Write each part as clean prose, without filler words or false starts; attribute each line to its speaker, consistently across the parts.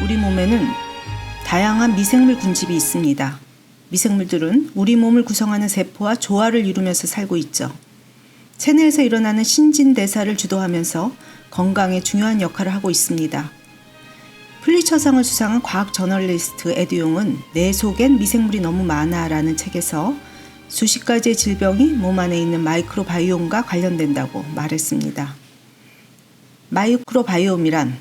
Speaker 1: 우리 몸에는 다양한 미생물 군집이 있습니다. 미생물들은 우리 몸을 구성하는 세포와 조화를 이루면서 살고 있죠. 체내에서 일어나는 신진대사를 주도하면서 건강에 중요한 역할을 하고 있습니다. 플리처상을 수상한 과학 저널리스트 에드용은 내 속엔 미생물이 너무 많아 라는 책에서 수십 가지의 질병이 몸 안에 있는 마이크로바이옴과 관련된다고 말했습니다. 마이크로바이옴이란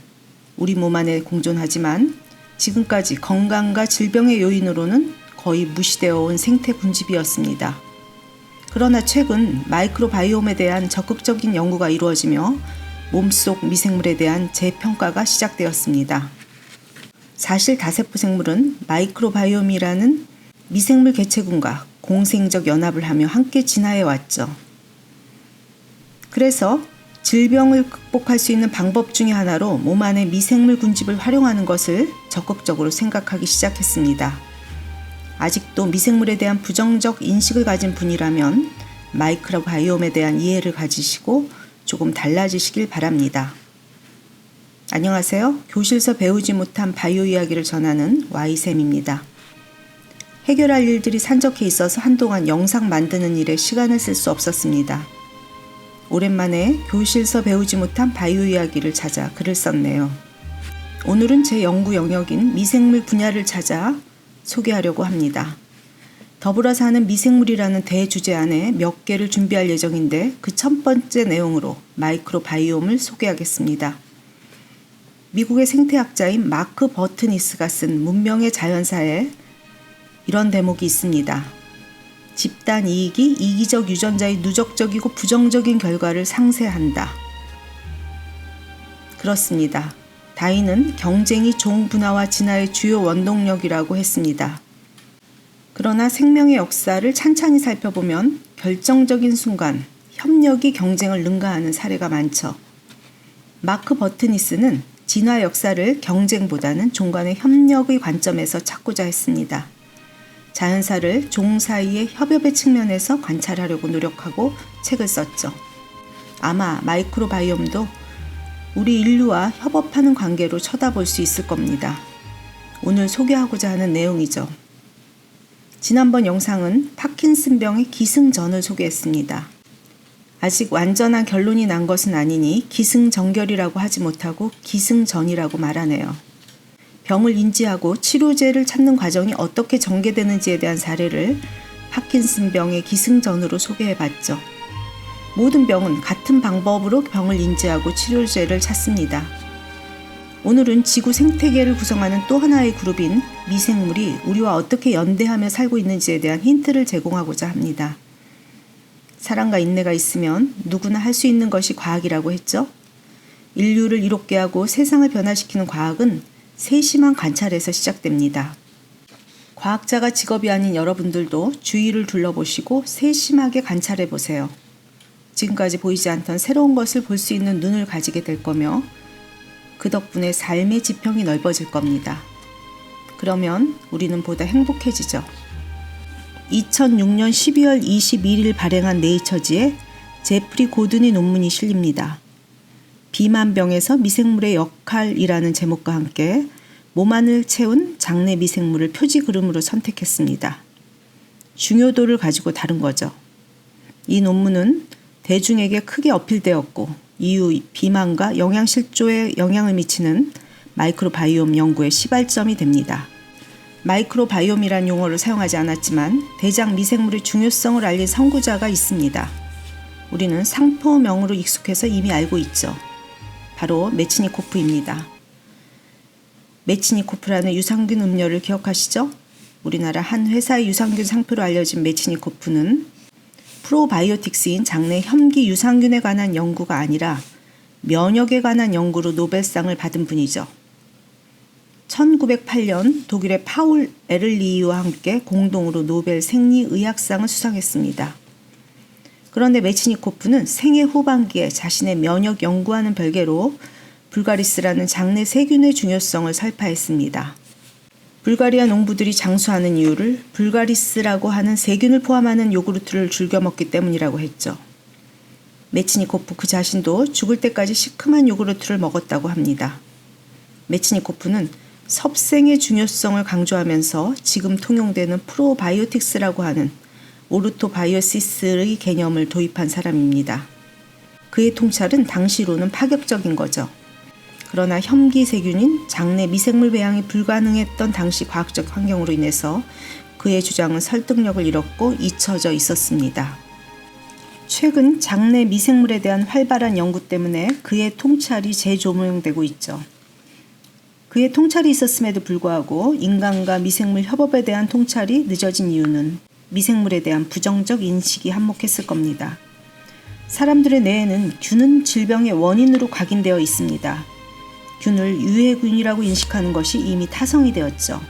Speaker 1: 우리 몸 안에 공존하지만 지금까지 건강과 질병의 요인으로는 거의 무시되어 온 생태 군집이었습니다. 그러나 최근 마이크로바이옴에 대한 적극적인 연구가 이루어지며 몸속 미생물에 대한 재평가가 시작되었습니다. 사실 다세포 생물은 마이크로바이옴이라는 미생물 개체군과 공생적 연합을 하며 함께 진화해 왔죠. 그래서 질병을 극복할 수 있는 방법 중에 하나로 몸 안의 미생물 군집을 활용하는 것을 적극적으로 생각하기 시작했습니다. 아직도 미생물에 대한 부정적 인식을 가진 분이라면 마이크로바이옴에 대한 이해를 가지시고 조금 달라지시길 바랍니다. 안녕하세요. 교실에서 배우지 못한 바이오 이야기를 전하는 Y쌤입니다. 해결할 일들이 산적해 있어서 한동안 영상 만드는 일에 시간을 쓸 수 없었습니다. 오랜만에 교실에서 배우지 못한 바이오 이야기를 찾아 글을 썼네요. 오늘은 제 연구 영역인 미생물 분야를 찾아 소개하려고 합니다. 더불어 사는 미생물이라는 대주제 안에 몇 개를 준비할 예정인데 그 첫 번째 내용으로 마이크로바이옴을 소개하겠습니다. 미국의 생태학자인 마크 버트니스가 쓴 문명의 자연사에 이런 대목이 있습니다. 집단 이익이 이기적 유전자의 누적적이고 부정적인 결과를 상쇄한다. 그렇습니다. 다윈은 경쟁이 종분화와 진화의 주요 원동력이라고 했습니다. 그러나 생명의 역사를 찬찬히 살펴보면 결정적인 순간 협력이 경쟁을 능가하는 사례가 많죠. 마크 버트니스는 진화 역사를 경쟁보다는 종간의 협력의 관점에서 찾고자 했습니다. 자연사를 종 사이의 협업의 측면에서 관찰하려고 노력하고 책을 썼죠. 아마 마이크로바이옴도 우리 인류와 협업하는 관계로 쳐다볼 수 있을 겁니다. 오늘 소개하고자 하는 내용이죠. 지난번 영상은 파킨슨병의 기승전을 소개했습니다. 아직 완전한 결론이 난 것은 아니니 기승전결이라고 하지 못하고 기승전이라고 말하네요. 병을 인지하고 치료제를 찾는 과정이 어떻게 전개되는지에 대한 사례를 파킨슨병의 기승전으로 소개해봤죠. 모든 병은 같은 방법으로 병을 인지하고 치료제를 찾습니다. 오늘은 지구 생태계를 구성하는 또 하나의 그룹인 미생물이 우리와 어떻게 연대하며 살고 있는지에 대한 힌트를 제공하고자 합니다. 사랑과 인내가 있으면 누구나 할 수 있는 것이 과학이라고 했죠. 인류를 이롭게 하고 세상을 변화시키는 과학은 세심한 관찰에서 시작됩니다. 과학자가 직업이 아닌 여러분들도 주위를 둘러보시고 세심하게 관찰해 보세요. 지금까지 보이지 않던 새로운 것을 볼 수 있는 눈을 가지게 될 거며 그 덕분에 삶의 지평이 넓어질 겁니다. 그러면 우리는 보다 행복해지죠. 2006년 12월 21일 발행한 네이처지에 제프리 고든의 논문이 실립니다. 비만병에서 미생물의 역할이라는 제목과 함께 몸 안을 채운 장내 미생물을 표지 그림으로 선택했습니다. 중요도를 가지고 다룬 거죠. 이 논문은 대중에게 크게 어필되었고 이후 비만과 영양실조에 영향을 미치는 마이크로바이옴 연구의 시발점이 됩니다. 마이크로바이옴이란 용어를 사용하지 않았지만 대장 미생물의 중요성을 알린 선구자가 있습니다. 우리는 상표명으로 익숙해서 이미 알고 있죠. 바로 메치니코프입니다. 메치니코프라는 유산균 음료를 기억하시죠? 우리나라 한 회사의 유산균 상표로 알려진 메치니코프는 프로바이오틱스인 장내 혐기 유산균에 관한 연구가 아니라 면역에 관한 연구로 노벨상을 받은 분이죠. 1908년 독일의 파울 에를리히와 함께 공동으로 노벨 생리의학상을 수상했습니다. 그런데 메치니코프는 생애 후반기에 자신의 면역 연구와는 별개로 불가리스라는 장내 세균의 중요성을 설파했습니다. 불가리아 농부들이 장수하는 이유를 불가리스라고 하는 세균을 포함하는 요구르트를 즐겨 먹기 때문이라고 했죠. 메치니코프 그 자신도 죽을 때까지 시큼한 요구르트를 먹었다고 합니다. 메치니코프는 섭생의 중요성을 강조하면서 지금 통용되는 프로바이오틱스라고 하는 오르토바이오시스의 개념을 도입한 사람입니다. 그의 통찰은 당시로는 파격적인 거죠. 그러나 혐기세균인 장내 미생물 배양이 불가능했던 당시 과학적 환경으로 인해서 그의 주장은 설득력을 잃었고 잊혀져 있었습니다. 최근 장내 미생물에 대한 활발한 연구 때문에 그의 통찰이 재조명되고 있죠. 그의 통찰이 있었음에도 불구하고 인간과 미생물 협업에 대한 통찰이 늦어진 이유는 미생물에 대한 부정적 인식이 한몫했을 겁니다. 사람들의 뇌에는 균은 질병의 원인으로 각인되어 있습니다. 균을 유해균이라고 인식하는 것이 이미 타성이 되었죠.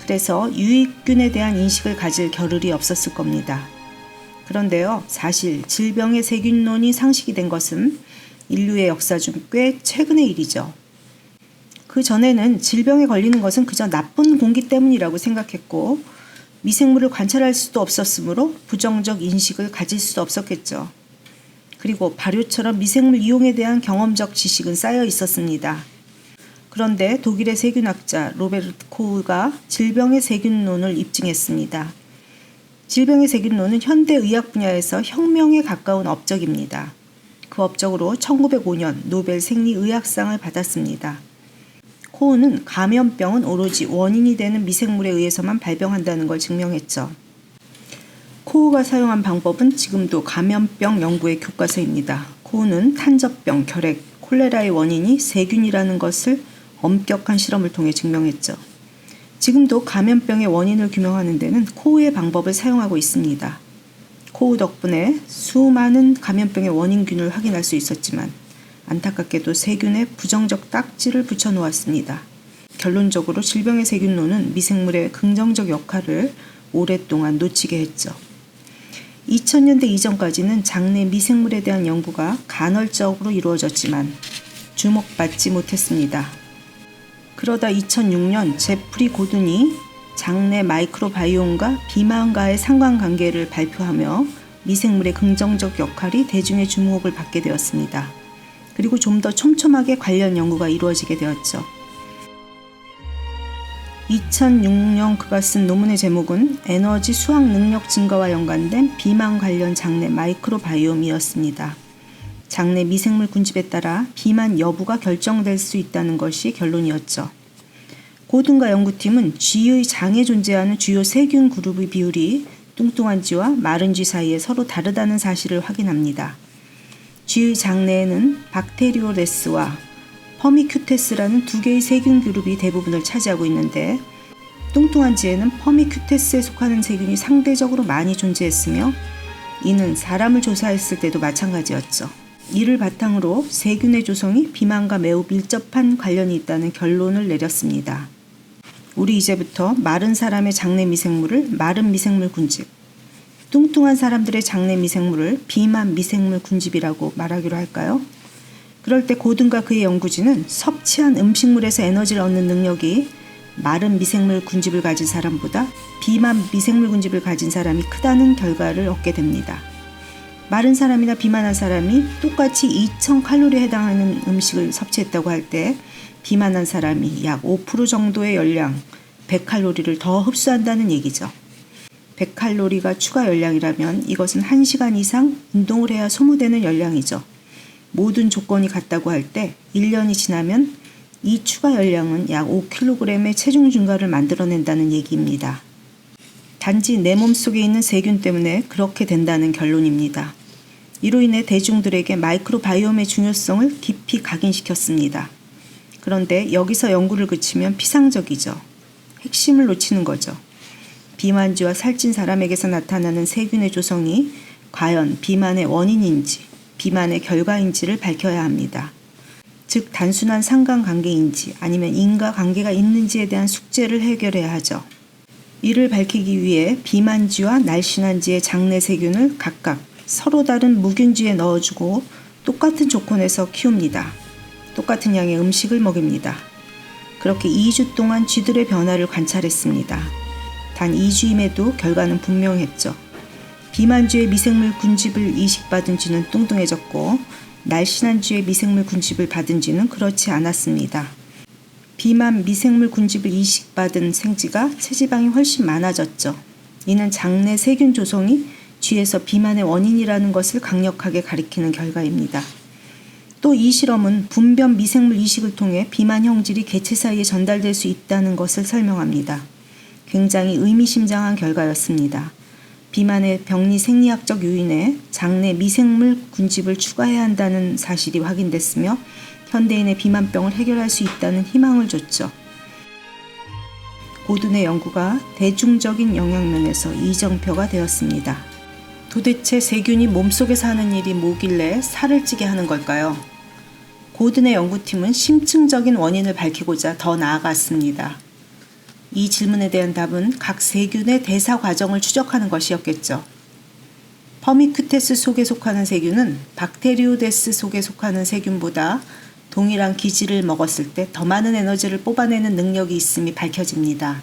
Speaker 1: 그래서 유익균에 대한 인식을 가질 겨를이 없었을 겁니다. 그런데요, 사실 질병의 세균론이 상식이 된 것은 인류의 역사 중 꽤 최근의 일이죠. 그 전에는 질병에 걸리는 것은 그저 나쁜 공기 때문이라고 생각했고 미생물을 관찰할 수도 없었으므로 부정적 인식을 가질 수도 없었겠죠. 그리고 발효처럼 미생물 이용에 대한 경험적 지식은 쌓여 있었습니다. 그런데 독일의 세균학자 로베르트 코흐가 질병의 세균론을 입증했습니다. 질병의 세균론은 현대의학 분야에서 혁명에 가까운 업적입니다. 그 업적으로 1905년 노벨 생리의학상을 받았습니다. 코흐는 감염병은 오로지 원인이 되는 미생물에 의해서만 발병한다는 걸 증명했죠. 코흐가 사용한 방법은 지금도 감염병 연구의 교과서입니다. 코흐는 탄저병, 결핵, 콜레라의 원인이 세균이라는 것을 엄격한 실험을 통해 증명했죠. 지금도 감염병의 원인을 규명하는 데는 코흐의 방법을 사용하고 있습니다. 코흐 덕분에 수많은 감염병의 원인균을 확인할 수 있었지만 안타깝게도 세균에 부정적 딱지를 붙여놓았습니다. 결론적으로 질병의 세균론은 미생물의 긍정적 역할을 오랫동안 놓치게 했죠. 2000년대 이전까지는 장내 미생물에 대한 연구가 간헐적으로 이루어졌지만 주목받지 못했습니다. 그러다 2006년 제프리 고든이 장내 마이크로바이옴과 비만과의 상관관계를 발표하며 미생물의 긍정적 역할이 대중의 주목을 받게 되었습니다. 그리고 좀 더 촘촘하게 관련 연구가 이루어지게 되었죠. 2006년 그가 쓴 논문의 제목은 에너지 수확 능력 증가와 연관된 비만 관련 장내 마이크로바이옴이었습니다. 장내 미생물 군집에 따라 비만 여부가 결정될 수 있다는 것이 결론이었죠. 고든과 연구팀은 쥐의 장에 존재하는 주요 세균 그룹의 비율이 뚱뚱한 쥐와 마른 쥐 사이에 서로 다르다는 사실을 확인합니다. 쥐의 장내에는 박테리오레스와 퍼미큐테스라는 두 개의 세균 그룹이 대부분을 차지하고 있는데 뚱뚱한 쥐에는 퍼미큐테스에 속하는 세균이 상대적으로 많이 존재했으며 이는 사람을 조사했을 때도 마찬가지였죠. 이를 바탕으로 세균의 조성이 비만과 매우 밀접한 관련이 있다는 결론을 내렸습니다. 우리 이제부터 마른 사람의 장내 미생물을 마른 미생물 군집, 뚱뚱한 사람들의 장내 미생물을 비만 미생물 군집이라고 말하기로 할까요? 그럴 때 고든과 그의 연구진은 섭취한 음식물에서 에너지를 얻는 능력이 마른 미생물 군집을 가진 사람보다 비만 미생물 군집을 가진 사람이 크다는 결과를 얻게 됩니다. 마른 사람이나 비만한 사람이 똑같이 2000칼로리에 해당하는 음식을 섭취했다고 할 때 비만한 사람이 약 5% 정도의 열량, 100칼로리를 더 흡수한다는 얘기죠. 100칼로리가 추가 열량이라면 이것은 1시간 이상 운동을 해야 소모되는 열량이죠. 모든 조건이 같다고 할 때 1년이 지나면 이 추가 열량은 약 5kg의 체중 증가를 만들어낸다는 얘기입니다. 단지 내 몸속에 있는 세균 때문에 그렇게 된다는 결론입니다. 이로 인해 대중들에게 마이크로바이옴의 중요성을 깊이 각인시켰습니다. 그런데 여기서 연구를 그치면 피상적이죠. 핵심을 놓치는 거죠. 비만쥐와 살찐 사람에게서 나타나는 세균의 조성이 과연 비만의 원인인지 비만의 결과인지를 밝혀야 합니다. 즉 단순한 상관관계인지 아니면 인과관계가 있는지에 대한 숙제를 해결해야 하죠. 이를 밝히기 위해 비만쥐와 날씬한쥐의 장내 세균을 각각 서로 다른 무균쥐에 넣어주고 똑같은 조건에서 키웁니다. 똑같은 양의 음식을 먹입니다. 그렇게 2주 동안 쥐들의 변화를 관찰했습니다. 단 2주임에도 결과는 분명했죠. 비만쥐의 미생물 군집을 이식받은 쥐는 뚱뚱해졌고 날씬한 쥐의 미생물 군집을 받은 쥐는 그렇지 않았습니다. 비만 미생물 군집을 이식받은 생쥐가 체지방이 훨씬 많아졌죠. 이는 장내 세균 조성이 쥐에서 비만의 원인이라는 것을 강력하게 가리키는 결과입니다. 또 이 실험은 분변 미생물 이식을 통해 비만 형질이 개체 사이에 전달될 수 있다는 것을 설명합니다. 굉장히 의미심장한 결과였습니다. 비만의 병리 생리학적 요인에 장내 미생물 군집을 추가해야 한다는 사실이 확인됐으며 현대인의 비만병을 해결할 수 있다는 희망을 줬죠. 고든의 연구가 대중적인 영양면에서 이정표가 되었습니다. 도대체 세균이 몸속에서 하는 일이 뭐길래 살을 찌게 하는 걸까요? 고든의 연구팀은 심층적인 원인을 밝히고자 더 나아갔습니다. 이 질문에 대한 답은 각 세균의 대사 과정을 추적하는 것이었겠죠. 퍼미큐테스 속에 속하는 세균은 박테리오데스 속에 속하는 세균보다 동일한 기질을 먹었을 때 더 많은 에너지를 뽑아내는 능력이 있음이 밝혀집니다.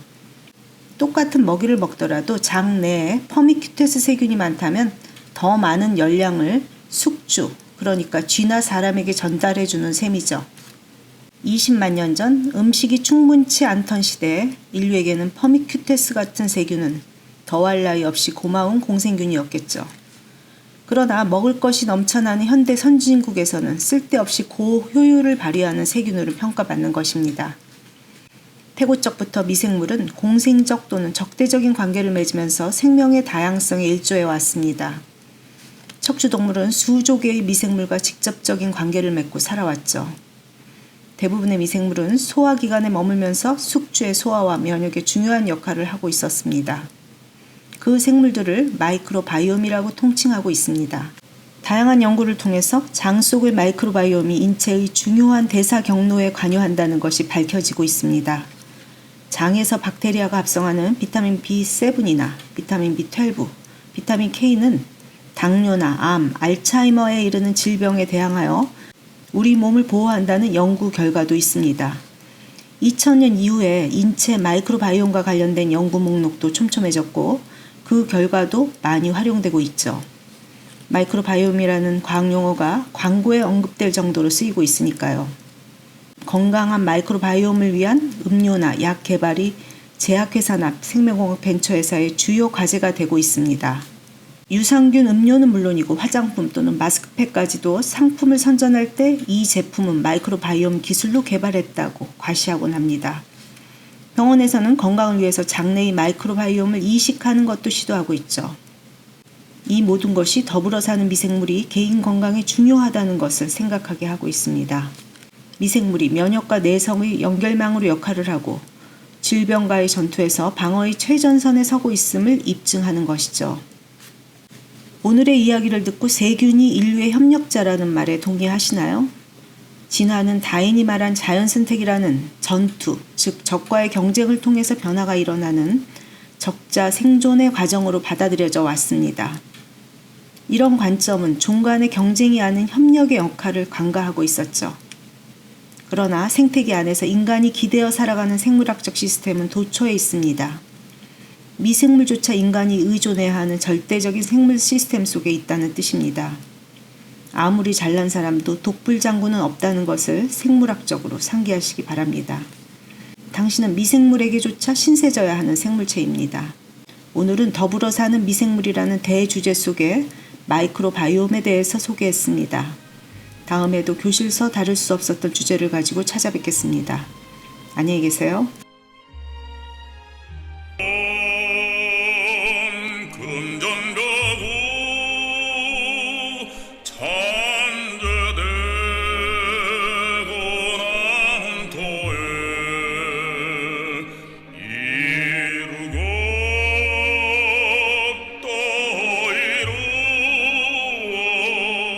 Speaker 1: 똑같은 먹이를 먹더라도 장 내에 퍼미큐테스 세균이 많다면 더 많은 열량을 숙주, 그러니까 쥐나 사람에게 전달해주는 셈이죠. 20만 년 전 음식이 충분치 않던 시대에 인류에게는 퍼미큐테스 같은 세균은 더할 나위 없이 고마운 공생균이었겠죠. 그러나 먹을 것이 넘쳐나는 현대 선진국에서는 쓸데없이 고효율을 발휘하는 세균으로 평가받는 것입니다. 태고적부터 미생물은 공생적 또는 적대적인 관계를 맺으면서 생명의 다양성에 일조해 왔습니다. 척추동물은 수조 개의 미생물과 직접적인 관계를 맺고 살아왔죠. 대부분의 미생물은 소화기관에 머물면서 숙주의 소화와 면역에 중요한 역할을 하고 있었습니다. 그 생물들을 마이크로바이옴이라고 통칭하고 있습니다. 다양한 연구를 통해서 장 속의 마이크로바이옴이 인체의 중요한 대사 경로에 관여한다는 것이 밝혀지고 있습니다. 장에서 박테리아가 합성하는 비타민 B7이나 비타민 B12, 비타민 K는 당뇨나 암, 알츠하이머에 이르는 질병에 대항하여 우리 몸을 보호한다는 연구 결과도 있습니다. 2000년 이후에 인체 마이크로바이옴과 관련된 연구 목록도 촘촘해졌고 그 결과도 많이 활용되고 있죠. 마이크로바이옴이라는 과학용어가 광고에 언급될 정도로 쓰이고 있으니까요. 건강한 마이크로바이옴을 위한 음료나 약 개발이 제약회사나 생명공학 벤처회사의 주요 과제가 되고 있습니다. 유산균 음료는 물론이고 화장품 또는 마스크팩까지도 상품을 선전할 때 이 제품은 마이크로바이옴 기술로 개발했다고 과시하곤 합니다. 병원에서는 건강을 위해서 장내의 마이크로바이옴을 이식하는 것도 시도하고 있죠. 이 모든 것이 더불어 사는 미생물이 개인 건강에 중요하다는 것을 생각하게 하고 있습니다. 미생물이 면역과 내성의 연결망으로 역할을 하고 질병과의 전투에서 방어의 최전선에 서고 있음을 입증하는 것이죠. 오늘의 이야기를 듣고 세균이 인류의 협력자라는 말에 동의하시나요? 진화는 다인이 말한 자연선택이라는 전투, 즉 적과의 경쟁을 통해서 변화가 일어나는 적자 생존의 과정으로 받아들여져 왔습니다. 이런 관점은 종 간의 경쟁이 아닌 협력의 역할을 관가하고 있었죠. 그러나 생태계 안에서 인간이 기대어 살아가는 생물학적 시스템은 도처에 있습니다. 미생물조차 인간이 의존해야 하는 절대적인 생물 시스템 속에 있다는 뜻입니다. 아무리 잘난 사람도 독불장군은 없다는 것을 생물학적으로 상기하시기 바랍니다. 당신은 미생물에게조차 신세져야 하는 생물체입니다. 오늘은 더불어 사는 미생물이라는 대주제 속에 마이크로바이옴에 대해서 소개했습니다. 다음에도 교실서 다룰 수 없었던 주제를 가지고 찾아뵙겠습니다. 안녕히 계세요.